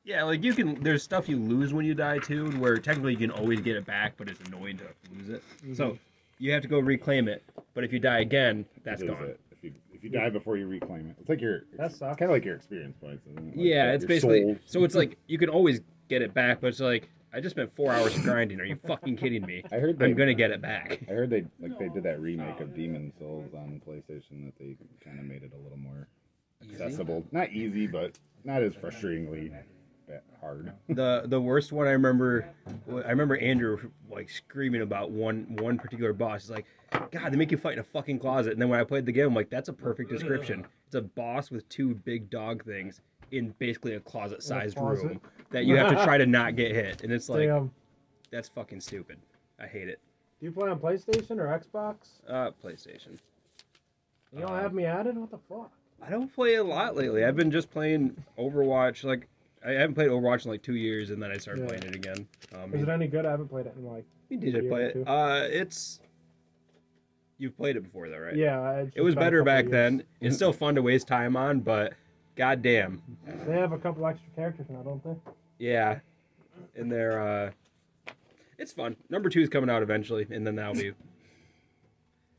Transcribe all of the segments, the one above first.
Yeah, like you can. There's stuff you lose when you die too, where technically you can always get it back, but it's annoying to lose it. So you have to go reclaim it. But if you die again, that's gone. If you die before you reclaim it, it's like it's kind of like your experience points. Isn't it? Like yeah, it's basically soul. so it's like you can always get it back, but it's like I just spent 4 hours grinding. Are you fucking kidding me? I'm gonna get it back. I heard they did that remake of Demon Souls on PlayStation that they kind of made it a little more accessible. Not easy, but not as frustratingly hard. The worst one I remember Andrew like screaming about one particular boss. He's like, God, they make you fight in a fucking closet. And then when I played the game, I'm like, that's a perfect description. It's a boss with 2 big dog things in basically a closet-sized room that you have to try to not get hit. And it's like, that's fucking stupid. I hate it. Do you play on PlayStation or Xbox? PlayStation. You don't have me added? What the fuck? I don't play a lot lately. I've been just playing Overwatch. Like, I haven't played Overwatch in like 2 years, and then I started playing it again. Is it any good? I haven't played it in like. You did play it. It's. You've played it before, though, right? Yeah. It was better back then. It's still fun to waste time on, but goddamn. They have a couple extra characters now, don't they? Yeah, and they're. It's fun. Number 2 is coming out eventually, and then that'll be.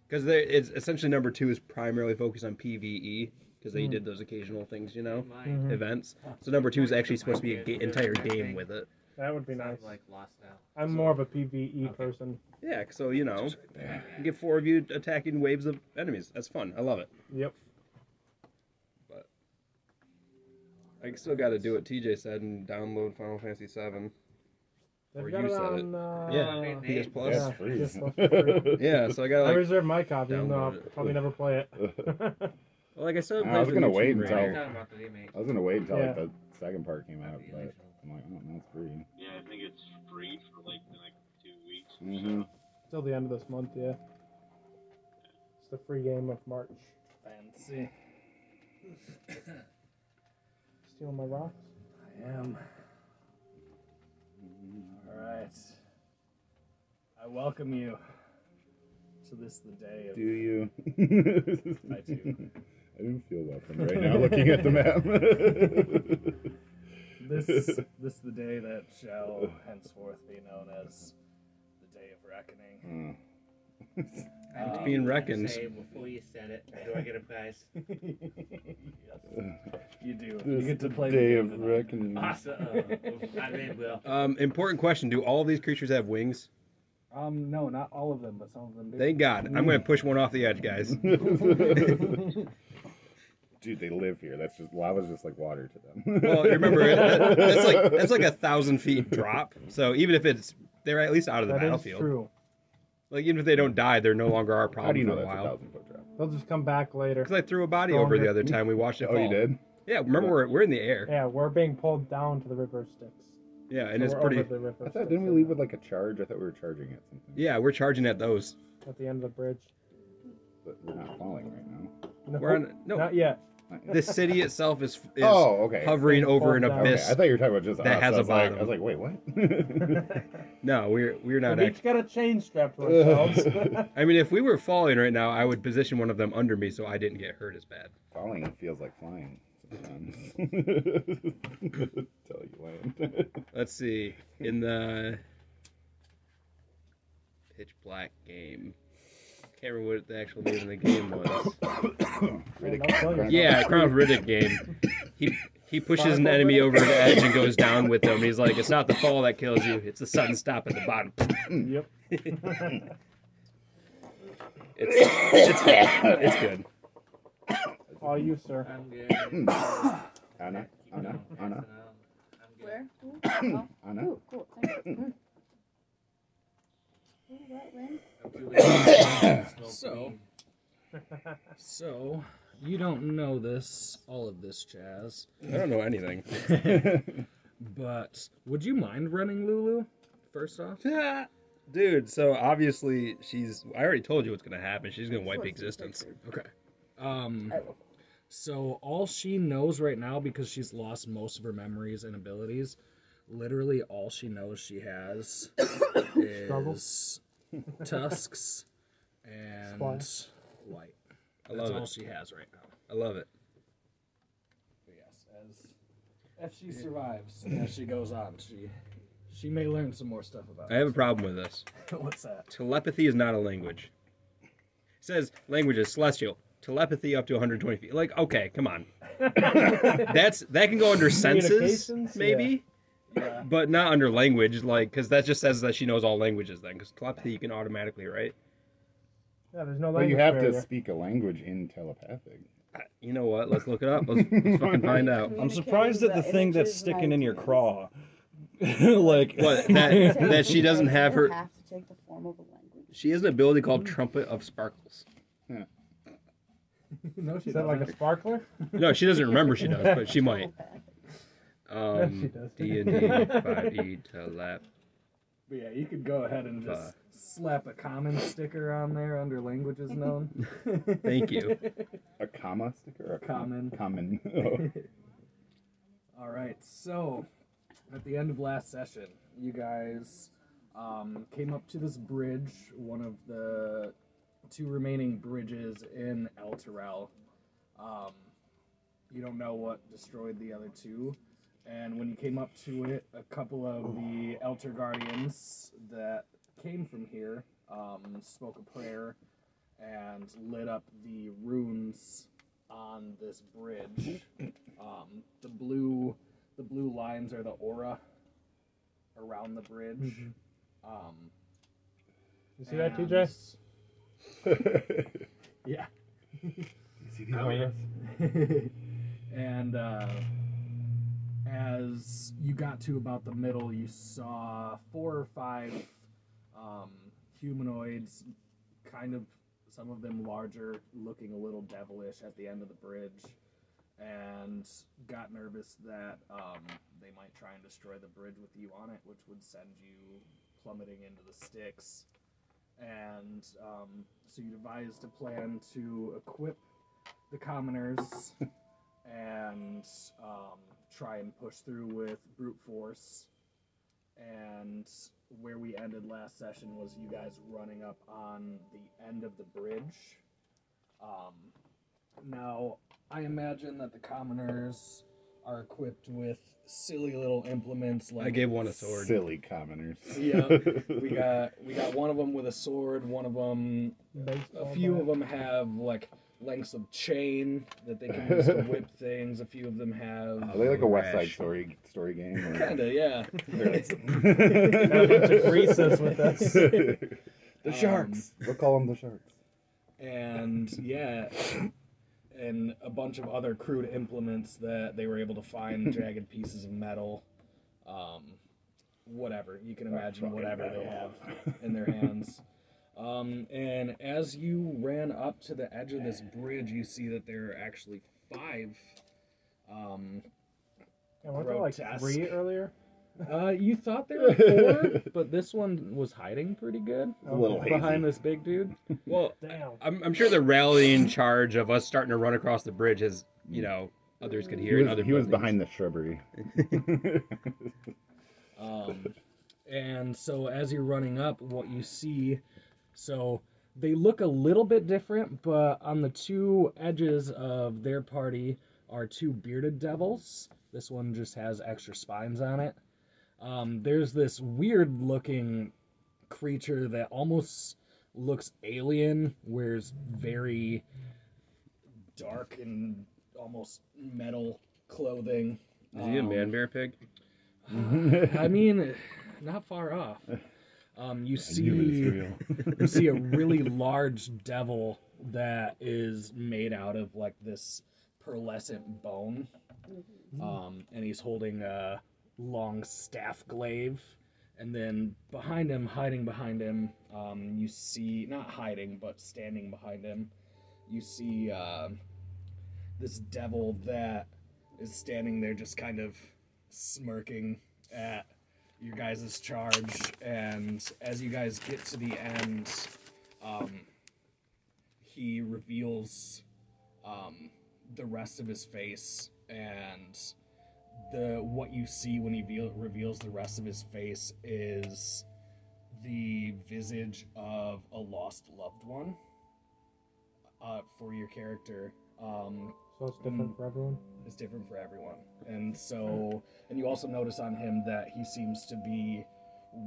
Because it's essentially number 2 is primarily focused on PvE. Because they did those occasional things, you know, events. So number 2 is actually supposed to be an entire game with it. That would be nice. Like Lost now. I'm more of a PvE person. Yeah, so you know, you get 4 of you attacking waves of enemies. That's fun. I love it. Yep. But I still got to do what TJ said and download Final Fantasy VII. They've got it on, PS Plus. Yeah, free. PS Plus free. Yeah, so I got. I reserved my copy, even though I'll probably never play it. Well, like I said, I was gonna wait until Talking about the remake. like the second part came out, but I'm like, oh, that's free. Yeah, I think it's free for like the next 2 weeks. Mm-hmm. Till the end of this month, yeah. It's the free game of March. Fancy. Stealing my rocks? I am. Alright. I welcome you to this the day of... Do you? I do. I don't feel welcome right now looking at the map. This the day that shall henceforth be known as the Day of Reckoning. It's being reckoned. Say before you said it. Do I get a prize? Yes. You do. This You get to play Day the of game Reckoning. Awesome. I really will. Important question: do all of these creatures have wings? No, not all of them, but some of them do. Thank God. I'm going to push one off the edge, guys. Dude, they live here. That's just lava's just like water to them. Well, remember that's like 1,000 feet drop. So even if they're at least out of the battlefield. That is true. Like even if they don't die, they're no longer our problem. How do you know for a that's while. 1,000-foot drop? They'll just come back later. Because I threw a body over the other time we watched it fall. Oh, you did? Yeah, remember we're in the air. Yeah, we're being pulled down to the river Styx. Yeah, and So it's we're pretty. over the river I thought, Styx didn't we leave with like a charge? I thought we were charging at something. Yeah, we're charging at those. at the end of the bridge. But we're not falling right now. No, We're on no. not yet. The city itself is okay. hovering over an Fall down. abyss. Okay, I thought you were talking about just that us. has I a was like, bottom. I was like, wait, what? No, we're not. We've each got a chain strapped to ourselves. I mean, if we were falling right now, I would position one of them under me so I didn't get hurt as bad. Falling feels like flying sometimes. Tell you when. Let's see. In the pitch black game, can't remember what the actual name of the game was. Yeah, Crown of Riddick game. He pushes an enemy over the edge and goes down with them. He's like, it's not the fall that kills you, it's the sudden stop at the bottom. Yep. It's good. All you, sir. I'm good. Anna. I'm good. Where? Ooh, oh. Anna. Ooh, cool. Thank you. Ooh, what, when? I'm too late. So, you don't know this, all of this, Chaz, I don't know anything. but would you mind running Lulu, first off? Dude, so obviously I already told you what's going to happen. She's going to wipe existence. Okay. So all she knows right now, because she's lost most of her memories and abilities, literally all she knows she has is tusks and light. I That's love all it. she has right now. I love it. But yes, if she survives as she goes on, she may learn some more stuff about I have a problem with this. What's that? Telepathy is not a language. It says language is celestial. Telepathy up to 120 feet. Like, okay, come on. That can go under senses, Communications? maybe, Yeah. but not under language. Like, because that just says that she knows all languages. Then, because telepathy you can automatically, right? Yeah, there's no But language you have barrier. to speak a language in telepathic. You know what? Let's look it up. Let's fucking find out. I'm surprised at the thing that's sticking in your craw. like What? That she doesn't have her. Have to take the form of a language. She has an ability called Trumpet of Sparkles. No, she Is that like a sparkler? No, she doesn't remember she does, but she might. She does. D&D 5e telep. But yeah, you could go ahead and just slap a common sticker on there under languages known. Thank you. A comma sticker? Or Common. Common. All right, so at the end of last session, you guys came up to this bridge, one of the 2 remaining bridges in El Terrell. You don't know what destroyed the other 2. And when you came up to it, a couple of the Elter Guardians that came from here spoke a prayer and lit up the runes on this bridge. The blue lines are the aura around the bridge. You see that, TJ? Yeah. You see the auras? And as you got to about the middle, you saw 4 or 5 humanoids, kind of, some of them larger, looking a little devilish at the end of the bridge, and got nervous that they might try and destroy the bridge with you on it, which would send you plummeting into the Styx. And so you devised a plan to equip the commoners and try and push through with brute force. And where we ended last session was you guys running up on the end of the bridge. Now, I imagine that the commoners are equipped with silly little implements like... I gave one a sword. Silly commoners. Yeah, we got one of them with a sword. One of them, a few of them have like lengths of chain that they can use to whip things. A few of them have. Are they like a West Side Story game? Or... Kinda, yeah. To grease us with us. The sharks. We'll call them the sharks. And yeah, and a bunch of other crude implements that they were able to find, jagged pieces of metal, whatever. You can imagine whatever they have in their hands. And as you ran up to the edge of this bridge, you see that there are actually 5 Weren't there like grotesque. 3 earlier? You thought there were 4, but this one was hiding pretty good A little hazy. behind this big dude. Well, Damn. I'm sure the rallying charge of us starting to run across the bridge has, others could hear. He was behind the shrubbery. And so as you're running up, what you see, so they look a little bit different, but on the 2 edges of their party are 2 bearded devils. This one just has extra spines on it. There's this weird looking creature that almost looks alien, wears very dark and almost metal clothing. Is he a man bear pig? I mean, not far off. You see a really large devil that is made out of like this pearlescent bone, and he's holding a long staff glaive. And then behind him, hiding behind him, you see, not hiding, but standing behind him, you see this devil that is standing there just kind of smirking at your guys' charge. And as you guys get to the end, he reveals the rest of his face, and what you see when he reveals the rest of his face is the visage of a lost loved one for your character. So it's different for everyone? It's different for everyone. And so, and you also notice on him that he seems to be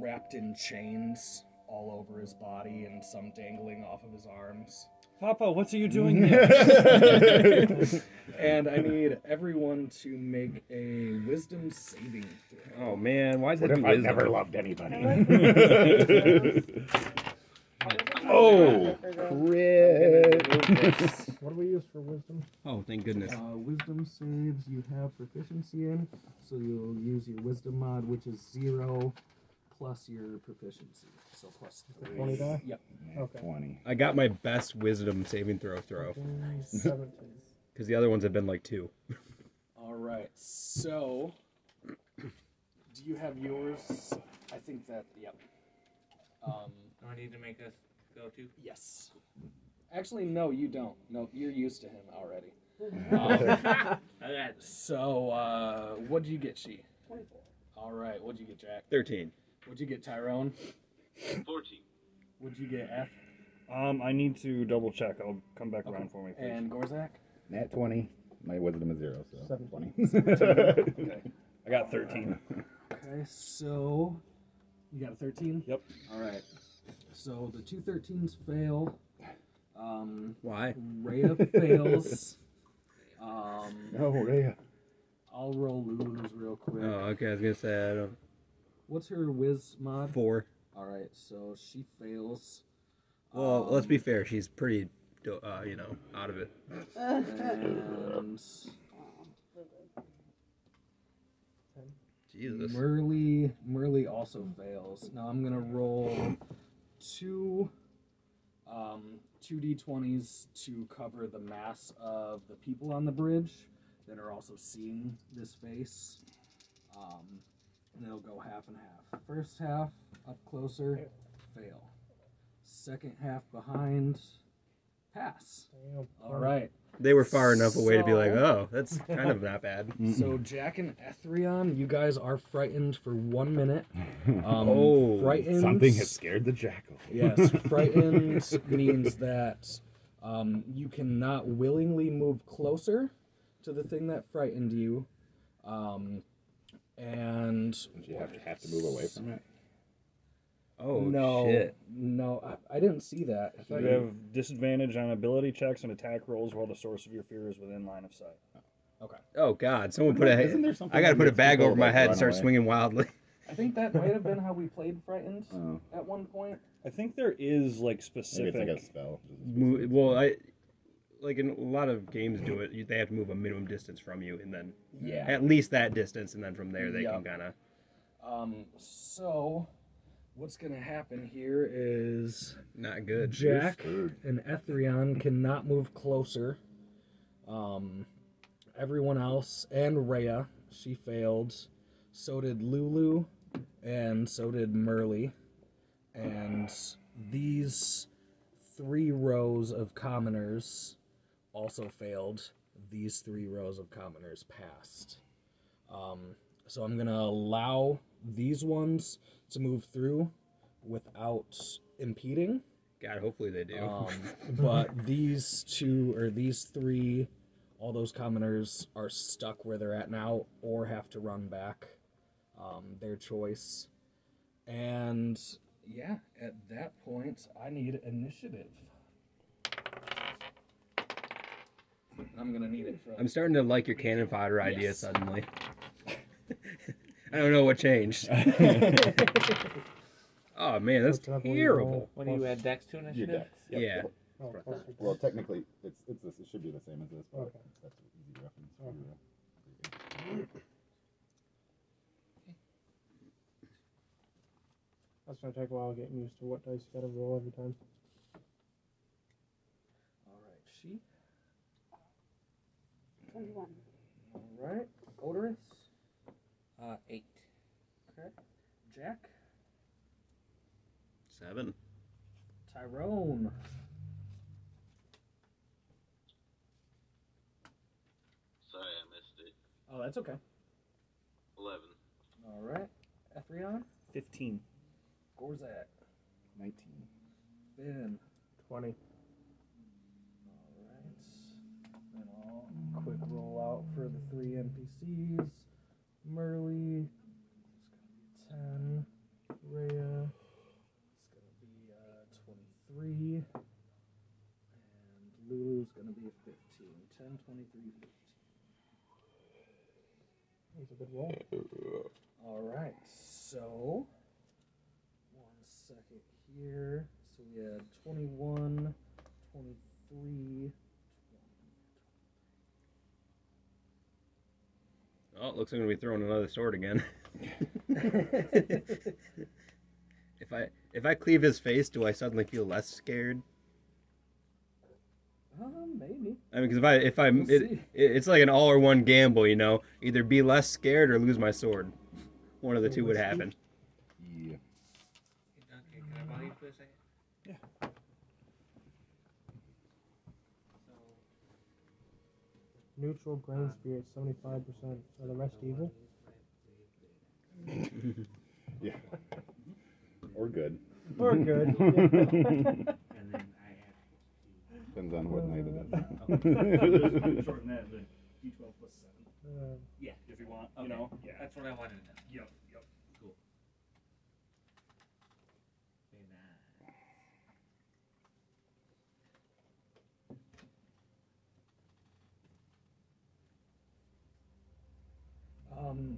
wrapped in chains all over his body and some dangling off of his arms. Papa, what are you doing here? And I need everyone to make a wisdom saving throw. Oh man, why is that What if I wisdom? never loved anybody? Oh, Crit. What do we use for wisdom? Oh, thank goodness. Wisdom saves you have proficiency in, so you'll use your wisdom mod, which is 0 plus your proficiency. So plus 3. 20 die? Yep. Okay. 20. I got my best wisdom saving throw 17. because the other ones have been like 2. All right. So, do you have yours? I think that. Yep. Do I need to make us go to? Yes. Actually, no, you don't. No, you're used to him already. Okay. So, what'd you get, She? 24. All right. What'd you get, Jack? 13. What'd you get, Tyrone? 14. What'd you get, F? I need to double check. I'll come back around for me, please. And Gorzak? Nat 20. My wisdom is 0, so 17. 20. Okay. I got 13. Okay, so you got a 13? Yep. All right. So the 2 13s fail. Why? Rhea fails. No, Rhea. I'll roll Lulu's real quick. Oh, okay. I was gonna say I don't. What's her whiz mod? 4. All right, so she fails. Well, let's be fair. She's pretty, out of it. And Jesus. Merle also fails. Now I'm gonna roll 2 2d20s to cover the mass of the people on the bridge that are also seeing this face. And it'll go half and half. First half up closer, fail. Second half behind, pass. All right. They were far enough away to be like, So- oh, that's kind of not bad. So Jack and Ethrion, you guys are frightened for 1 minute. Oh, frightened. Something has scared the jackal. Yes, frightened means that you cannot willingly move closer to the thing that frightened you, and You have to move away from it. Oh, no, shit. no, I didn't see that. You have disadvantage on ability checks and attack rolls while the source of your fear is within line of sight. Okay, Oh, God. Someone put Isn't there something I gotta that put a makes bag people, over my like, head and run start away? swinging wildly. I think that might have been how we played frightened Oh. at one point. I think there is like Maybe specific. it's like a spell. Well, like in a lot of games do it, they have to move a minimum distance from you, and then Yeah. at least that distance, and then from there they Yep. can kind of. So what's gonna happen here is Not good. Jack and Ethrion cannot move closer. Everyone else, and Rhea, she failed. So did Lulu, and so did Merle. And these 3 rows of commoners also failed. These 3 rows of commoners passed. So I'm gonna allow these ones to move through without impeding. God, hopefully they do. But these 2 or these 3, all those commoners are stuck where they're at now or have to run back. Their choice. And yeah, at that point, I need initiative. I'm gonna need it from. I'm starting to like your cannon fodder idea Yes. suddenly. I don't know what changed. Oh man, that's What's up, what do you terrible. roll? What do you add dex to Your initiative? dex. Yep. Yeah. Oh, plus your Well, dex. technically, it's this. It should be the same as this, but Okay. that's an easy reference. For Okay. you. That's gonna take a while getting used to what dice you gotta roll every time. Alright, she. 21. Alright, Odorous. 8. Okay. Jack. 7. Tyrone. Sorry, I missed it. Oh, that's okay. 11. Alright. Ethrion. 15. Gorzak. 19. Finn. 20. Alright. Then I'll out for the 3 NPCs. Merly, it's gonna be 10. Rhea, it's gonna be 23. And Lulu's gonna be 15. 10, 23, 15. That was a good roll. Alright, so 1 second here. So we had 21, 23. Oh, it looks like I'm gonna be throwing another sword again. If I cleave his face, do I suddenly feel less scared? Maybe. I mean, because it's like an all or one gamble, you know. Either be less scared or lose my sword. One of the two would happen. Yeah. Okay, can I bother you for a second? Yeah. So, Neutral grain spirit, 75%. Are the rest evil? Yeah. Or good. Or good. and then I have Depends on what night it Shorten that to D12 plus 7. Yeah. If you want, Okay. you know. Yeah. That's what I wanted to know. Yep. Cool. Very nice.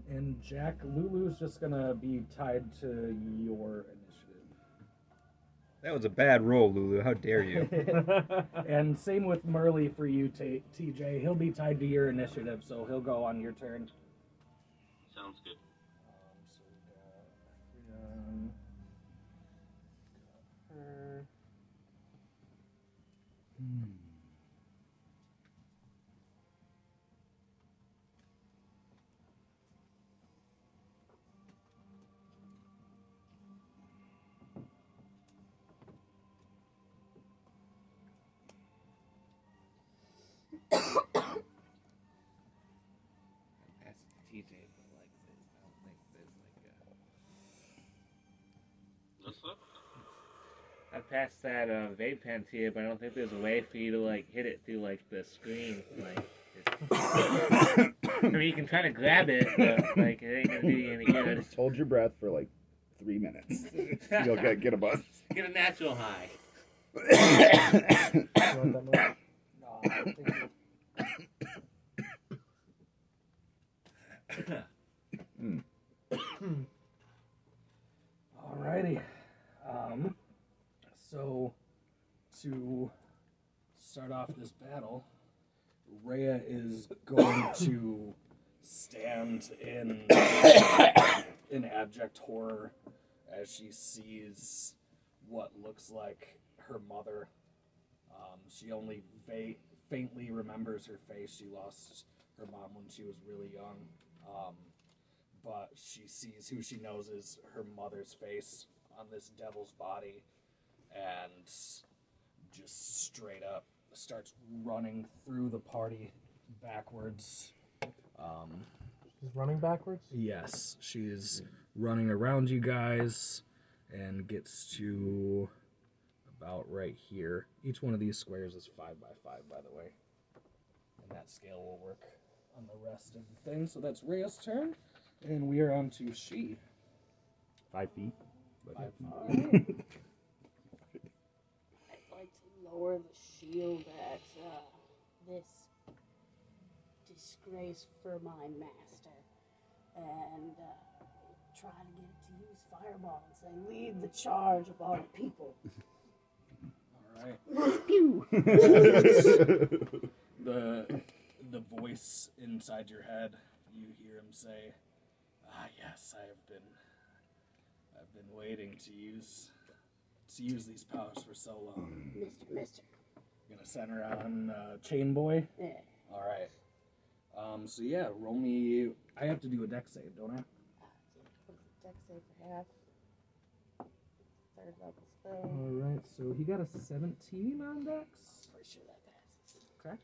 And Jack, Lulu's just gonna be tied to your initiative. That was a bad roll, Lulu. How dare you? And same with Merly for you, TJ. He'll be tied to your initiative, so he'll go on your turn. Sounds good. So we got Freon, got her. That's TJ, but like this. I don't think there's like What's up? I passed that vape pen to you, but I don't think there's a way for you to like hit it through like the screen. Like, I mean, you can try to grab it, but like it ain't gonna do you any good. Just hold your breath for like 3 minutes. You'll get a buzz. Get a natural high. You want that much? No, I don't think Alrighty. So to start off this battle, Rhea is going to stand in abject horror as she sees what looks like her mother. She only faintly remembers her face. She lost her mom when she was really young. But she sees who she knows is her mother's face on this devil's body and just straight up starts running through the party backwards. She's running backwards? Yes, she's running around you guys and gets to about right here. Each one of these squares is 5 by 5, by the way. And that scale will work on the rest of the thing. So that's Rhea's turn. And we are on to she. 5 feet. 5 I'd like to lower the shield at this disgrace for my master and try to get it to use fireball and say, lead the charge of our people. Alright. Pew! The voice inside your head, you hear him say, yes, I've been waiting to use these powers for so long. Mister. Gonna center on Chain Boy? Yeah. Alright. So yeah, roll me. I have to do a dex save, don't I? Dex save for half. 3rd level spell. Alright, so he got a 17 on dex. Pretty sure that passes. Okay.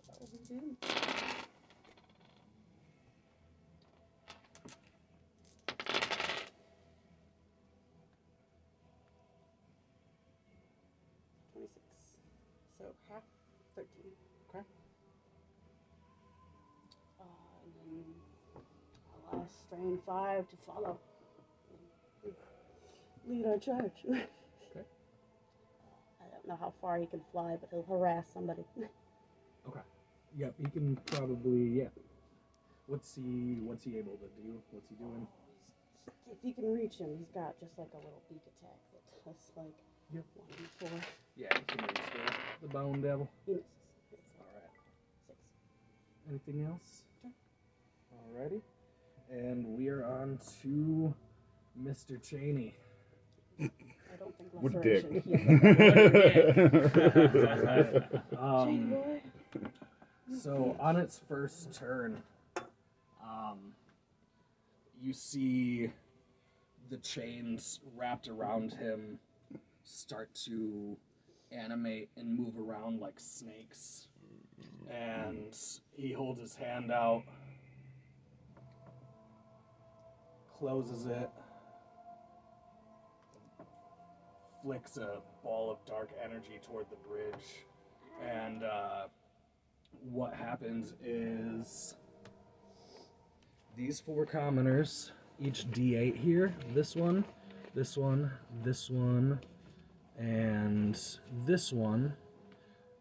That will be good. So half 13. Okay. strain 5 to follow. Lead our charge. Okay. I don't know how far he can fly, but he'll harass somebody. Okay. Yep, he can probably, yeah. What's he able to do? What's he doing? If you can reach him, he's got just like a little beak attack that does like Yep. 1d4. Yeah, he can reach the bone devil. He misses. It's Alright. 6. Anything else? Sure. Alrighty. And we are on to Mr. Cheney. I don't think What laceration dick? Shady boy. So on its first turn, you see the chains wrapped around him start to animate and move around like snakes. And he holds his hand out, closes it, flicks a ball of dark energy toward the bridge, and what happens is these 4 commoners, each D8 here, this one, this one, this one, and this one,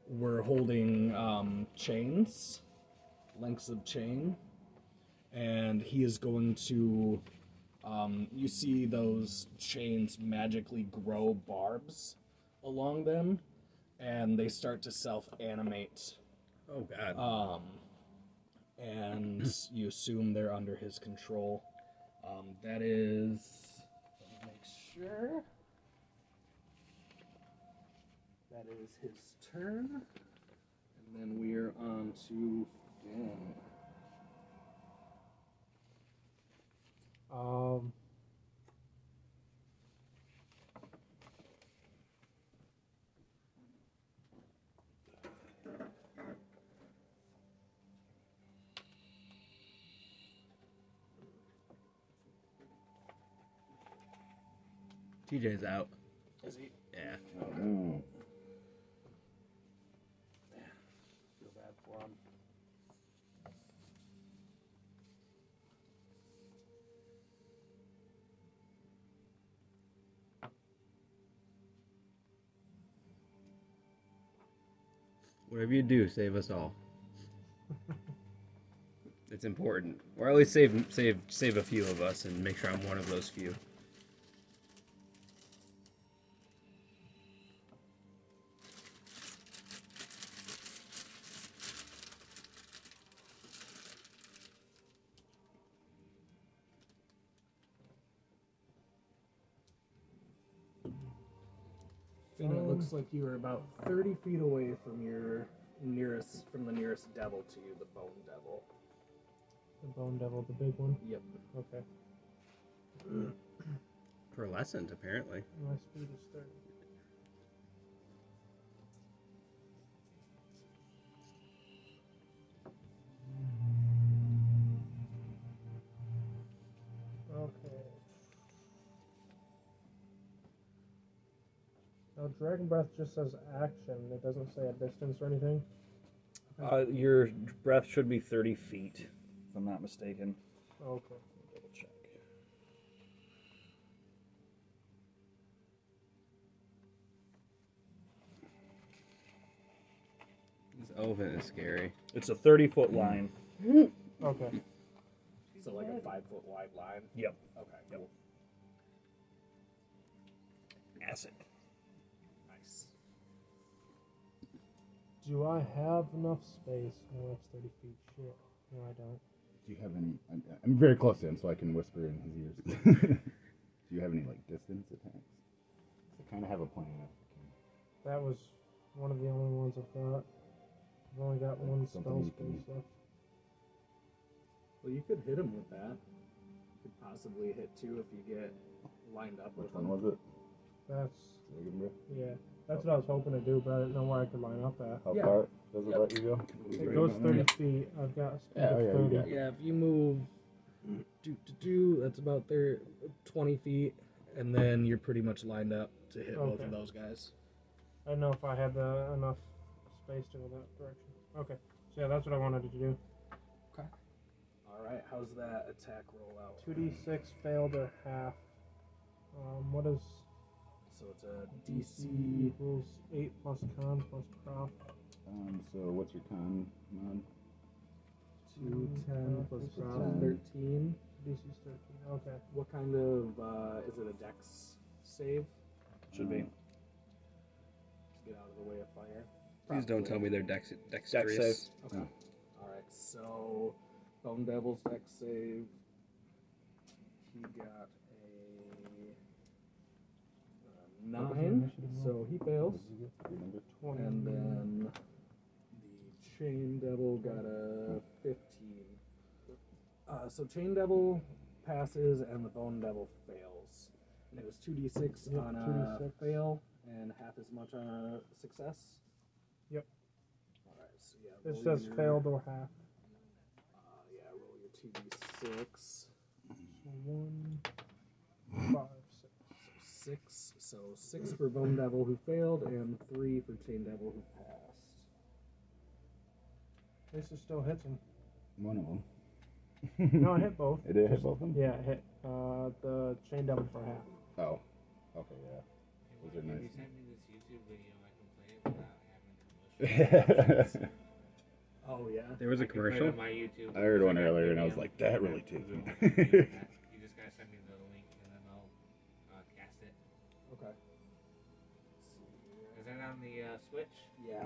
were holding chains, lengths of chain, and he is going to, you see those chains magically grow barbs along them, and they start to self-animate. Oh, God. And you assume they're under his control. That is, let me make sure. That is his turn. And then we are on to Finn. TJ's out. Is he? Yeah. Oh, Feel bad for him. Whatever you do, save us all. It's important. Or at least save a few of us and make sure I'm one of those few. Finn, it looks like you are about 30 feet away from the nearest devil to you, the bone devil. The bone devil, the big one. Yep. Okay. Pearlescent, apparently. My speed is 30. Okay. Now, Dragon Breath just says action. It doesn't say a distance or anything. Your breath should be 30 feet, if I'm not mistaken. Okay. Double check. This elephant is scary. It's a 30-foot line. Okay. So like a 5-foot wide line? Yep. Okay, yep. Acid. Nice. Do I have enough space? Oh, that's 30 feet. Shit. No, I don't. do you have any? I'm very close to him, so I can whisper in his ears. Do you have any like distance attacks? I kind of have a plan. That was one of the only ones I've got. I've only got one spell Something you space can- left. Well, you could hit him with that. You could possibly hit 2 if you get lined up Which with one him. was it? That's, Dragon Breath? yeah. That's what I was hoping to do, but I didn't know where I could line up at. How Yeah. far does it Yep. let you go? It goes 30 feet. I've got a speed Yeah, of yeah, you 30. got it. Yeah, if you move that's about 20 feet, and then you're pretty much lined up to hit both Okay. of those guys. I didn't know if I had enough space to go that direction. Okay. So yeah, that's what I wanted to do. All right, how How's that attack roll out? 2d6 failed or half. What is So it's a DC DC. equals 8 plus con plus prof? So what's your con mod? 210 plus Plus prof 10. 13. DC's 13. Okay. What kind of is it a dex save? Should be. To get out of the way of fire. Please don't tell me they're Dex dexterous. save. Okay. All right. So Bone Devil's dex save. He got a 9, so he fails. Remember? 20. And then the Chain Devil got a 15. So Chain Devil passes and the Bone Devil fails. And it was 2d6 Yep, on a 2d6. fail and half as much on a success. Yep. Alright, so yeah. It roll says your- failed or half. Yeah, roll your 2d6. So 1, 5, 6. So 6. So 6 for Bone Devil who failed and 3 for Chain Devil who passed. This still hits him. One of them. No, it hit both. It did hit both of them? Yeah, it hit the chain devil for half. Oh. Okay, yeah. Those are Can you nice. send me this YouTube video? I can play it without having commercials. Oh, yeah. There was a I can put it commercial. on my YouTube. I heard one It's like a earlier and I was premium like, that really takes me. You just gotta send me the link and then I'll cast it. Okay. Is that on the Switch? Yeah.